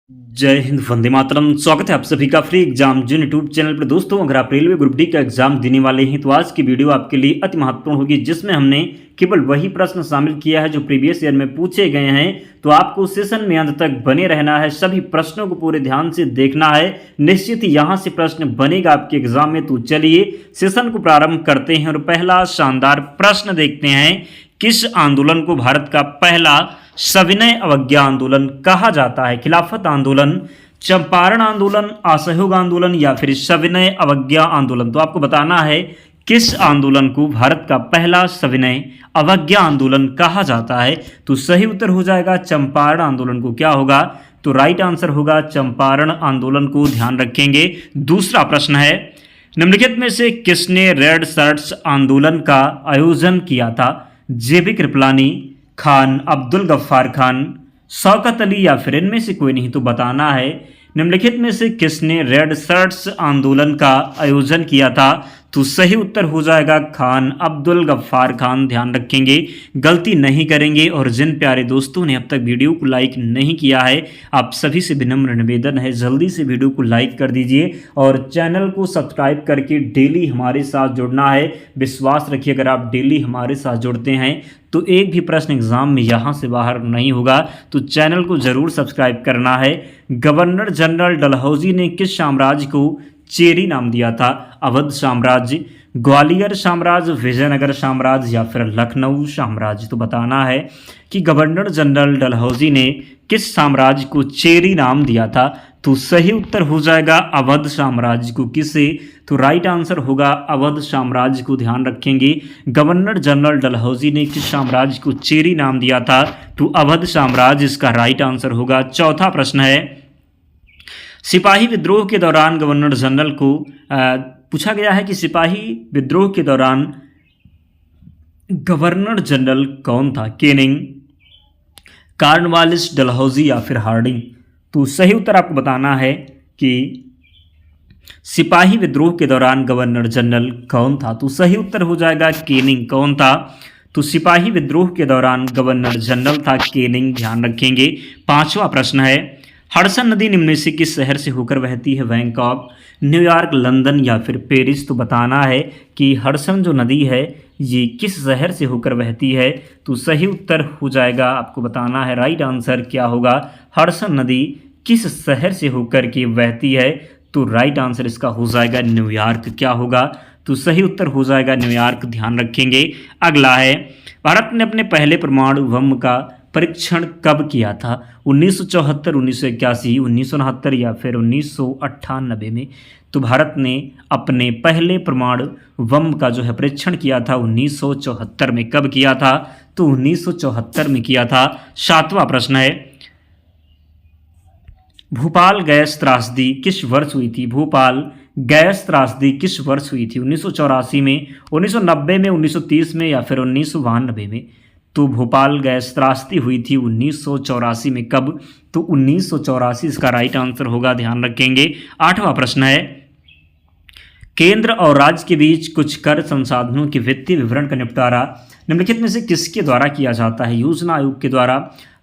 जय हिंद, वंदे मातरम। स्वागत है आप सभी का फ्री एग्जाम जिन यूट्यूब चैनल पर। दोस्तों, अगर आप रेलवे ग्रुप डी का एग्जाम देने वाले हैं तो आज की वीडियो आपके लिए अति महत्वपूर्ण होगी, जिसमें हमने केवल वही प्रश्न शामिल किया है जो प्रीवियस ईयर में पूछे गए हैं। तो आपको सेशन में अंत तक बने रहना है, सभी प्रश्नों को पूरे ध्यान से देखना है। निश्चित ही यहाँ से प्रश्न बनेगा आपके एग्जाम में। तो चलिए सेशन को प्रारंभ करते हैं और पहला शानदार प्रश्न देखते हैं। किस आंदोलन को भारत का पहला सविनय अवज्ञा आंदोलन कहा जाता है? खिलाफत आंदोलन, चंपारण आंदोलन, असहयोग आंदोलन या फिर सविनय अवज्ञा आंदोलन? तो आपको बताना है किस आंदोलन को भारत का पहला सविनय अवज्ञा आंदोलन कहा जाता है। तो सही उत्तर हो जाएगा चंपारण आंदोलन को। क्या होगा? तो राइट आंसर होगा चंपारण आंदोलन को, ध्यान रखेंगे। दूसरा प्रश्न है, निम्नलिखित में से किसने रेड शर्ट्स आंदोलन का आयोजन किया था? जेबी कृपलानी, खान, अब्दुल गफ्फार खान, शौकत अली या फिर इनमें से कोई नहीं? तो बताना है निम्नलिखित में से किसने रेड शर्ट्स आंदोलन का आयोजन किया था। तो सही उत्तर हो जाएगा खान, अब्दुल गफ्फार खान, ध्यान रखेंगे, गलती नहीं करेंगे। और जिन प्यारे दोस्तों ने अब तक वीडियो को लाइक नहीं किया है, आप सभी से विनम्र निवेदन है जल्दी से वीडियो को लाइक कर दीजिए और चैनल को सब्सक्राइब करके डेली हमारे साथ जुड़ना है। विश्वास रखिए, अगर आप डेली हमारे साथ जुड़ते हैं तो एक भी प्रश्न एग्जाम में यहाँ से बाहर नहीं होगा। तो चैनल को जरूर सब्सक्राइब करना है। गवर्नर जनरल डलहौजी ने किस साम्राज्य को चेरी नाम दिया था? अवध साम्राज्य, ग्वालियर साम्राज्य, विजयनगर साम्राज्य या फिर लखनऊ साम्राज्य? तो बताना है कि गवर्नर जनरल डलहौजी ने किस साम्राज्य को चेरी नाम दिया था। तो सही उत्तर हो जाएगा अवध साम्राज्य को। किसे? तो राइट आंसर होगा अवध साम्राज्य को, ध्यान रखेंगे। गवर्नर जनरल डलहौजी ने किस साम्राज्य को चेरी नाम दिया था? तो अवध साम्राज्य इसका राइट आंसर होगा। चौथा प्रश्न है, सिपाही विद्रोह के दौरान गवर्नर जनरल को पूछा गया है कि सिपाही विद्रोह के दौरान गवर्नर जनरल कौन था? केनिंग, कॉर्नवालिस, डलहौजी या फिर हार्डिंग? तो सही उत्तर आपको बताना है कि सिपाही विद्रोह के दौरान गवर्नर जनरल कौन था? तो सही उत्तर हो जाएगा केनिंग। कौन था? तो सिपाही विद्रोह के दौरान गवर्नर जनरल था केनिंग, ध्यान रखेंगे। पांचवा प्रश्न है, हडसन नदी निम्न में से किस शहर से होकर बहती है? बैंकॉक, न्यूयॉर्क, लंदन या फिर पेरिस? तो बताना है कि हडसन जो नदी है ये किस शहर से होकर बहती है। तो सही उत्तर हो जाएगा, आपको बताना है राइट आंसर क्या होगा, हडसन नदी किस शहर से होकर के बहती है। तो राइट आंसर इसका हो जाएगा न्यूयॉर्क। क्या होगा? तो सही उत्तर हो जाएगा न्यूयॉर्क, ध्यान रखेंगे। अगला है, भारत ने अपने पहले परमाणु बम का परीक्षण कब किया था? 1974, 1981, 1969 या फिर 1998 में? तो भारत ने अपने पहले परमाणु बम का जो है परीक्षण किया था 1974 में। कब किया था? तो 1974 में किया था। सातवां प्रश्न है, भोपाल गैस त्रासदी किस वर्ष हुई थी? भोपाल गैस त्रासदी किस वर्ष हुई थी? 1984 में, 1990 में, 1930 में या फिर 1992 में? तो भोपाल गैस त्रासदी हुई थी 1984 में। कब? तो 1984 इसका राइट आंसर होगा, ध्यान रखेंगे। आठवां प्रश्न है, केंद्र और राज्य के बीच कुछ कर संसाधनों के वित्तीय विवरण का निपटारा निम्नलिखित में से किसके द्वारा किया जाता है? योजना आयोग के द्वारा,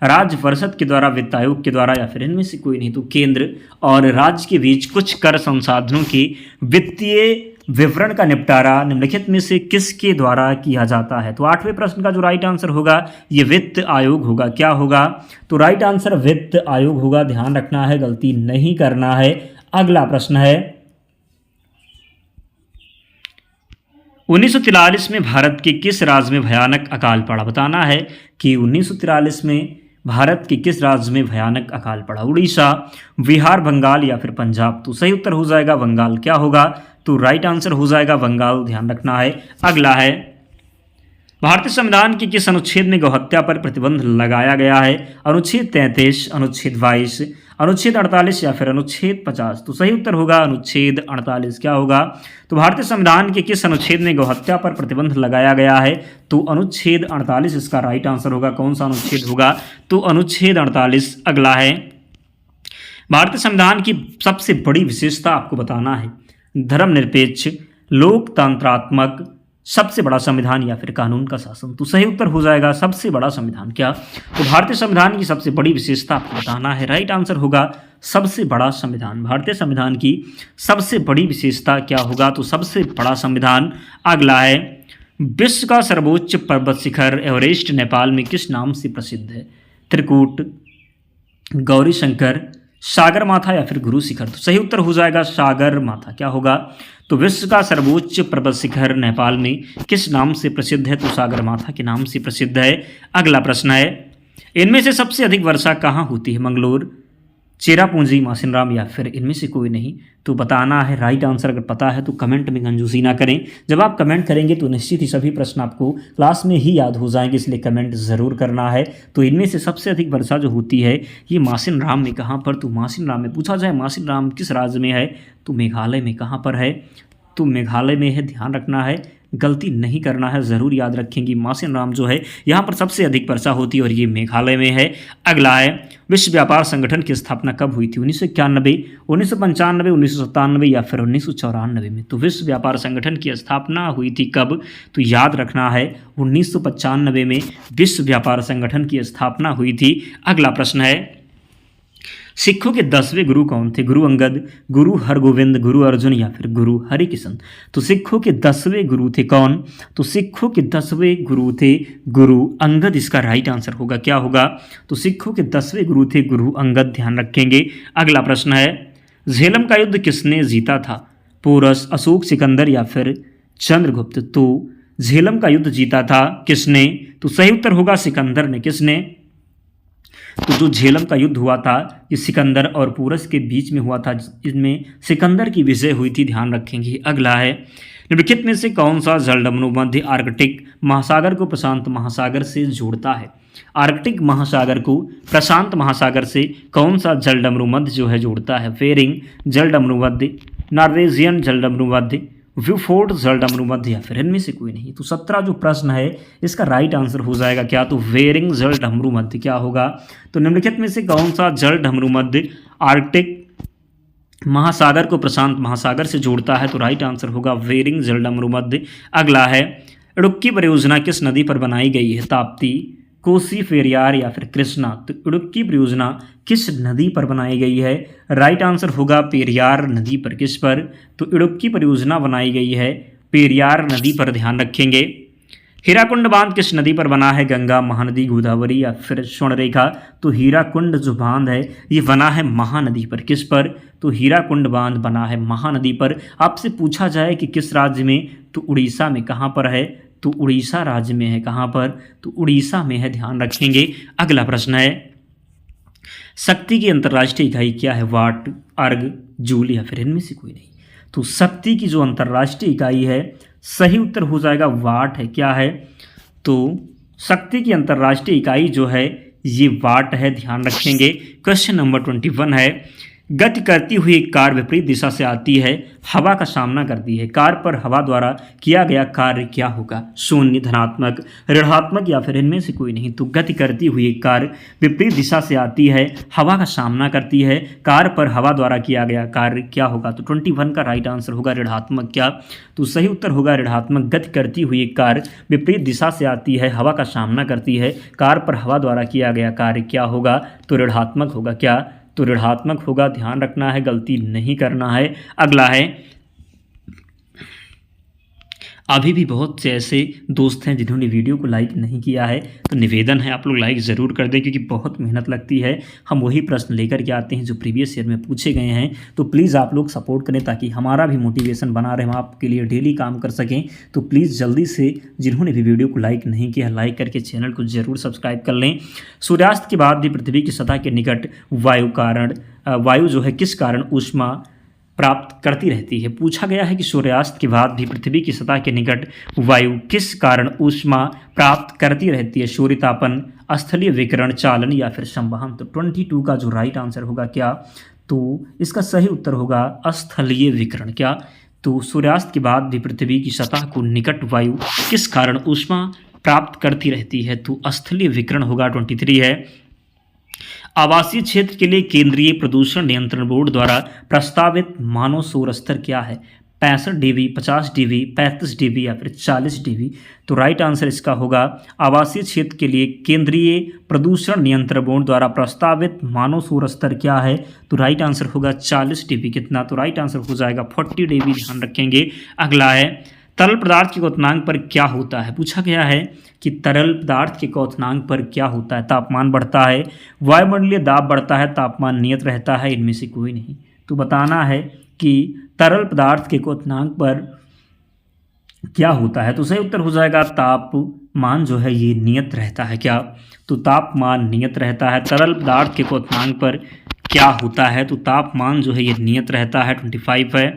राज्य परिषद के द्वारा, वित्त आयोग के द्वारा या फिर इनमें से कोई नहीं? तो केंद्र और राज्य के बीच कुछ कर संसाधनों के वित्तीय विवरण का निपटारा निम्नलिखित में से किसके द्वारा किया जाता है? तो आठवें प्रश्न का जो राइट आंसर होगा ये वित्त आयोग होगा। क्या होगा? तो राइट आंसर वित्त आयोग होगा, ध्यान रखना है, गलती नहीं करना है। अगला प्रश्न है, 1943 में भारत के किस राज्य में भयानक अकाल पड़ा? बताना है कि 1943 में भारत के किस राज्य में भयानक अकाल पड़ा? उड़ीसा, बिहार, बंगाल या फिर पंजाब? तो सही उत्तर हो जाएगा बंगाल। क्या होगा? तो राइट आंसर हो जाएगा बंगाल, ध्यान रखना है। अगला है, भारतीय संविधान के किस अनुच्छेद में गौहत्या पर प्रतिबंध लगाया गया है? अनुच्छेद 33, अनुच्छेद 22, अनुच्छेद 48 या फिर अनुच्छेद 50? तो सही उत्तर होगा अनुच्छेद 48। क्या होगा? तो भारतीय संविधान के किस अनुच्छेद में गौहत्या पर प्रतिबंध लगाया गया है? तो अनुच्छेद 48 इसका राइट आंसर होगा। कौन सा अनुच्छेद होगा? तो अनुच्छेद 48। अगला है, भारतीय संविधान की सबसे बड़ी विशेषता आपको बताना है। धर्मनिरपेक्ष, लोकतंत्रात्मक, सबसे बड़ा संविधान या फिर कानून का शासन। तो सही उत्तर हो जाएगा सबसे बड़ा संविधान। क्या? तो भारतीय संविधान की सबसे बड़ी विशेषता आपको बताना है। राइट आंसर होगा सबसे बड़ा संविधान। भारतीय संविधान की सबसे बड़ी विशेषता क्या होगा? तो सबसे बड़ा संविधान। अगला है, विश्व का सर्वोच्च पर्वत शिखर एवरेस्ट नेपाल में किस नाम से प्रसिद्ध है? त्रिकूट, गौरी शंकर, सागर माथा या फिर गुरु शिखर। तो सही उत्तर हो जाएगा सागर माथा। क्या होगा? तो विश्व का सर्वोच्च पर्वत शिखर नेपाल में किस नाम से प्रसिद्ध है? तो सागर माथा के नाम से प्रसिद्ध है। अगला प्रश्न है, इनमें से सबसे अधिक वर्षा कहाँ होती है? मंगलोर, चेरापूंजी, मासिनराम या फिर इनमें से कोई नहीं। तो बताना है। राइट आंसर अगर पता है तो कमेंट में कंजूसी ना करें। जब आप कमेंट करेंगे तो निश्चित ही सभी प्रश्न आपको क्लास में ही याद हो जाएंगे, इसलिए कमेंट ज़रूर करना है। तो इनमें से सबसे अधिक वर्षा जो होती है ये मासिनराम में। कहाँ पर? तो मासिनराम में। पूछा जाए मासिनराम किस राज्य में है? तो मेघालय में। कहाँ पर है? तो मेघालय में है। ध्यान रखना है, गलती नहीं करना है, ज़रूर याद रखेंगी। मासिनराम जो है यहाँ पर सबसे अधिक वर्षा होती है और ये मेघालय में है। अगला है, विश्व व्यापार संगठन की स्थापना कब हुई थी? 1991, 1995, 1997 या फिर 1994 में। तो विश्व व्यापार संगठन की स्थापना हुई थी कब? तो याद रखना है 1995 में विश्व व्यापार संगठन की स्थापना हुई थी। अगला प्रश्न है, सिखों के 10वें गुरु कौन थे? गुरु अंगद, गुरु हरगोविंद, गुरु अर्जुन या फिर गुरु हरिकिशन। तो सिखों के 10वें गुरु थे कौन? तो सिखों के 10वें गुरु थे गुरु अंगद। इसका राइट आंसर होगा। क्या होगा? तो सिखों के 10वें गुरु थे गुरु अंगद। ध्यान रखेंगे। अगला प्रश्न है, झेलम का युद्ध किसने जीता था? पोरस, अशोक, सिकंदर या फिर चंद्रगुप्त। तो झेलम का युद्ध जीता था किसने? तो सही उत्तर होगा सिकंदर ने। किसने? तो जो झेलम का युद्ध हुआ था ये सिकंदर और पोरस के बीच में हुआ था, इसमें सिकंदर की विजय हुई थी। ध्यान रखेंगे। अगला है, निम्नलिखित में से कौन सा जलडमरू मध्य आर्कटिक महासागर को प्रशांत महासागर से जोड़ता है? आर्कटिक महासागर को प्रशांत महासागर से कौन सा जलडमरू मध्य जो है जोड़ता है? फेरिंग जलडमरू मध्य, नॉर्वेजियन जलडमरू मध्य, व्यूफोर्ड जलडमरू मध्य या फिर इनमें से कोई नहीं। तो 17 जो प्रश्न है इसका राइट आंसर हो जाएगा क्या? तो वेरिंग जलडमरू मध्य। क्या होगा? तो निम्नलिखित में से कौन सा जलडमरू मध्य आर्कटिक महासागर को प्रशांत महासागर से जोड़ता है? तो राइट आंसर होगा वेरिंग जलडमरू मध्य। अगला है, इडुक्की परियोजना किस नदी पर बनाई गई है? ताप्ती, कोसी, पेरियार या फिर कृष्णा। तो इडुक्की परियोजना किस नदी पर बनाई गई है? राइट आंसर होगा पेरियार नदी पर। किस पर? तो इडुक्की परियोजना बनाई गई है पेरियार नदी पर। ध्यान रखेंगे। हीराकुंड बांध किस नदी पर बना है? गंगा, महानदी, गोदावरी या फिर स्वर्णरेखा। तो हीराकुंड जो बांध है ये बना है महानदी पर। किस पर? तो हीराकुंड बांध बना है महानदी पर। आपसे पूछा जाए कि किस राज्य में? तो उड़ीसा में। कहाँ पर है? तो उड़ीसा राज्य में है। कहाँ पर? तो उड़ीसा में है। ध्यान रखेंगे। अगला प्रश्न है, शक्ति की अंतर्राष्ट्रीय इकाई क्या है? वाट, अर्ग, जूल या फिर इनमें से कोई नहीं। तो शक्ति की जो अंतर्राष्ट्रीय इकाई है सही उत्तर हो जाएगा वाट है। क्या है? तो शक्ति की अंतर्राष्ट्रीय इकाई जो है ये वाट है। ध्यान रखेंगे। क्वेश्चन नंबर 21 है, गति करती हुई कार विपरीत दिशा से आती है, हवा का सामना करती है, कार पर हवा द्वारा किया गया कार्य क्या होगा? शून्य, धनात्मक, ऋणात्मक या फिर इनमें से कोई नहीं। तो गति करती हुई कार विपरीत दिशा से आती है, हवा का सामना करती है, कार पर हवा द्वारा किया गया कार्य क्या होगा? तो 21 का राइट आंसर होगा ऋणात्मक। क्या? तो सही उत्तर होगा ऋणात्मक। गति करती हुई कार विपरीत दिशा से आती है, हवा का सामना करती है, कार पर हवा द्वारा किया गया कार्य क्या होगा? तो ऋणात्मक होगा। क्या? तो ऋणात्मक होगा। ध्यान रखना है, गलती नहीं करना है। अगला है, अभी भी बहुत से ऐसे दोस्त हैं जिन्होंने वीडियो को लाइक नहीं किया है, तो निवेदन है आप लोग लाइक ज़रूर कर दें, क्योंकि बहुत मेहनत लगती है। हम वही प्रश्न लेकर के आते हैं जो प्रीवियस ईयर में पूछे गए हैं। तो प्लीज़ आप लोग सपोर्ट करें ताकि हमारा भी मोटिवेशन बना रहे, हम आपके लिए डेली काम कर सकें। तो प्लीज़ जल्दी से जिन्होंने भी वीडियो को लाइक नहीं किया, लाइक करके चैनल को ज़रूर सब्सक्राइब कर लें। सूर्यास्त के बाद भी पृथ्वी की सतह के निकट वायु जो है किस कारण ऊष्मा प्राप्त करती रहती है? पूछा गया है कि सूर्यास्त के बाद भी पृथ्वी की सतह के निकट वायु किस कारण ऊष्मा प्राप्त करती रहती है? सूर्यतापन, स्थलीय विकिरण, चालन या फिर संवहन। तो 22 का जो राइट आंसर होगा क्या? तो इसका सही उत्तर होगा स्थलीय विकिरण। क्या? तो सूर्यास्त के बाद भी पृथ्वी की सतह को निकट वायु किस कारण ऊष्मा प्राप्त करती रहती है? तो स्थलीय विकिरण होगा। 23 है, आवासीय क्षेत्र के लिए केंद्रीय प्रदूषण नियंत्रण बोर्ड द्वारा प्रस्तावित मानव शोर स्तर क्या है? 65 dB, 50 dB, 35 dB या फिर 40 dB। तो राइट आंसर इसका होगा आवासीय क्षेत्र के लिए केंद्रीय प्रदूषण नियंत्रण बोर्ड द्वारा प्रस्तावित मानव शोर स्तर क्या है? तो राइट आंसर होगा 40 dB। कितना? तो राइट आंसर हो जाएगा 40 dB। ध्यान रखेंगे। अगला है तरल पदार्थ के क्वथनांक पर क्या होता है? पूछा गया है कि तरल पदार्थ के क्वथनांक पर क्या होता है? तापमान बढ़ता है, वायुमंडलीय दाब बढ़ता है, तापमान नियत रहता है, इनमें से कोई नहीं। तो बताना है कि तरल पदार्थ के क्वथनांक पर क्या होता है। तो सही उत्तर हो जाएगा तापमान जो है ये नियत रहता है। क्या? तो तापमान नियत रहता है। तरल पदार्थ के क्वथनांक पर क्या होता है? तो तापमान जो है ये नियत रहता है। 25 है।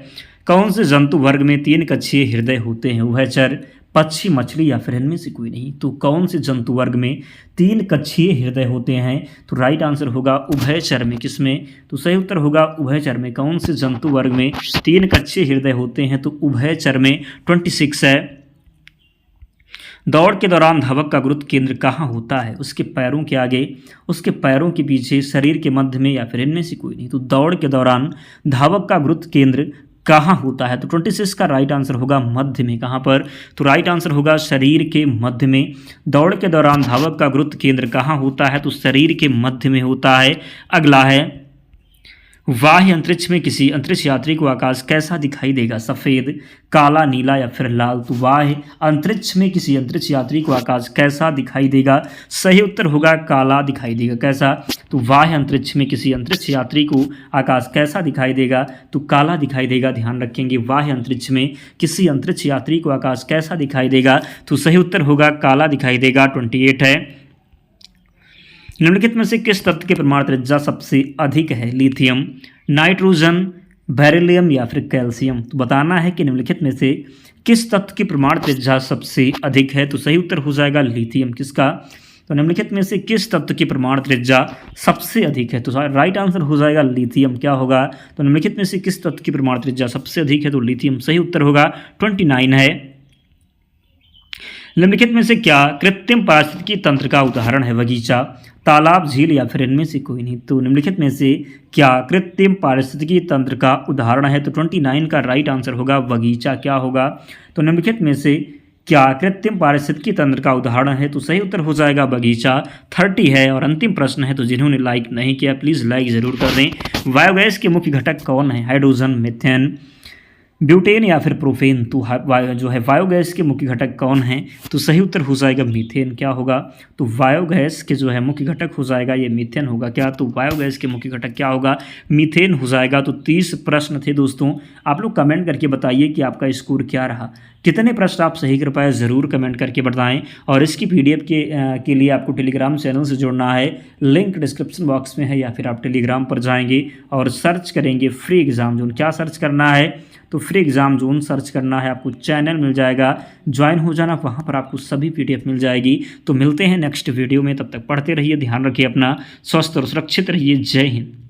कौन से जंतु वर्ग में 3 कक्षीय हृदय होते हैं? उभयचर, पक्षी, मछली या फिर इनमें से कोई नहीं। तो कौन से जंतु वर्ग में 3 कक्षीय हृदय होते हैं? तो राइट आंसर होगा उभयचर में। किसमें? तो सही उत्तर होगा उभयचर में। कौन से जंतु वर्ग में 3 कक्षीय हृदय होते हैं? तो उभयचर में। 26 है। दौड़ के दौरान धावक का गुरुत्व केंद्र कहाँ होता है? उसके पैरों के आगे, उसके पैरों के पीछे, शरीर के मध्य में या फिर इनमें से कोई नहीं। तो दौड़ के दौरान धावक का गुरुत्व केंद्र कहाँ होता है? तो 26 का राइट आंसर होगा मध्य में। कहाँ पर? तो राइट आंसर होगा शरीर के मध्य में। दौड़ के दौरान धावक का गुरुत्व केंद्र कहाँ होता है? तो शरीर के मध्य में होता है। अगला है बाह्य अंतरिक्ष में किसी अंतरिक्ष यात्री को आकाश कैसा दिखाई देगा? सफ़ेद, काला, नीला या फिर लाल। तो बाह्य अंतरिक्ष में किसी अंतरिक्ष यात्री को आकाश कैसा दिखाई देगा? सही उत्तर होगा काला दिखाई देगा। कैसा? तो बाह्य अंतरिक्ष में किसी अंतरिक्ष यात्री को आकाश कैसा दिखाई देगा? तो काला दिखाई देगा। ध्यान रखेंगे। बाह्य अंतरिक्ष में किसी अंतरिक्ष यात्री को आकाश कैसा दिखाई देगा? तो सही उत्तर होगा काला दिखाई देगा। 28 है। निम्नलिखित में से किस तत्व के परमाणु त्रिज्या सबसे अधिक है? लिथियम, नाइट्रोजन, बेरिलियम या फिर कैल्शियम। तो बताना है कि निम्नलिखित में से किस तत्व की परमाणु त्रिज्या सबसे अधिक है? तो सही उत्तर हो जाएगा लिथियम। किसका? तो निम्नलिखित में से किस तत्व की परमाणु त्रिज्या सबसे अधिक है? तो राइट आंसर हो जाएगा लिथियम। क्या होगा? तो निम्नलिखित में से किस तत्व की परमाणु त्रिज्या सबसे अधिक है? तो लिथियम। सही उत्तर होगा 29 है। निम्नलिखित में से क्या कृत्रिम पारिस्थितिकी तंत्र का उदाहरण है? बगीचा, तालाब, झील या फिर इनमें से कोई नहीं। तो निम्नलिखित में से क्या कृत्रिम पारिस्थितिकी तंत्र का उदाहरण है? तो 29 का राइट आंसर होगा बगीचा। क्या होगा? तो निम्नलिखित में से क्या कृत्रिम पारिस्थितिकी तंत्र का उदाहरण है? तो सही उत्तर हो जाएगा बगीचा। 30 है। और अंतिम प्रश्न है, तो जिन्होंने लाइक नहीं किया प्लीज़ लाइक ज़रूर कर दें। बायोगैस के मुख्य घटक कौन है? हाइड्रोजन, मीथेन, ब्यूटेन या फिर प्रोपेन। तो जो है बायोगैस के मुख्य घटक कौन हैं? तो सही उत्तर हो जाएगा मीथेन। क्या होगा? तो बायोगैस के जो है मुख्य घटक हो जाएगा ये मीथेन होगा। क्या? तो बायोगैस के मुख्य घटक क्या होगा? मीथेन हो जाएगा। तो 30 प्रश्न थे दोस्तों। आप लोग कमेंट करके बताइए कि आपका स्कोर क्या रहा, कितने प्रश्न आप सही कर पाए, ज़रूर कमेंट करके बताएं। और इसकी PDF के लिए आपको टेलीग्राम चैनल से जुड़ना है। लिंक डिस्क्रिप्शन बॉक्स में है, या फिर आप टेलीग्राम पर जाएंगे और सर्च करेंगे फ्री एग्ज़ाम जोन। क्या सर्च करना है? तो फ्री एग्ज़ाम जोन सर्च करना है। आपको चैनल मिल जाएगा, ज्वाइन हो जाना, वहाँ पर आपको सभी PDF मिल जाएगी। तो मिलते हैं नेक्स्ट वीडियो में। तब तक पढ़ते रहिए, ध्यान रखिए अपना, स्वस्थ और सुरक्षित रहिए। जय हिंद।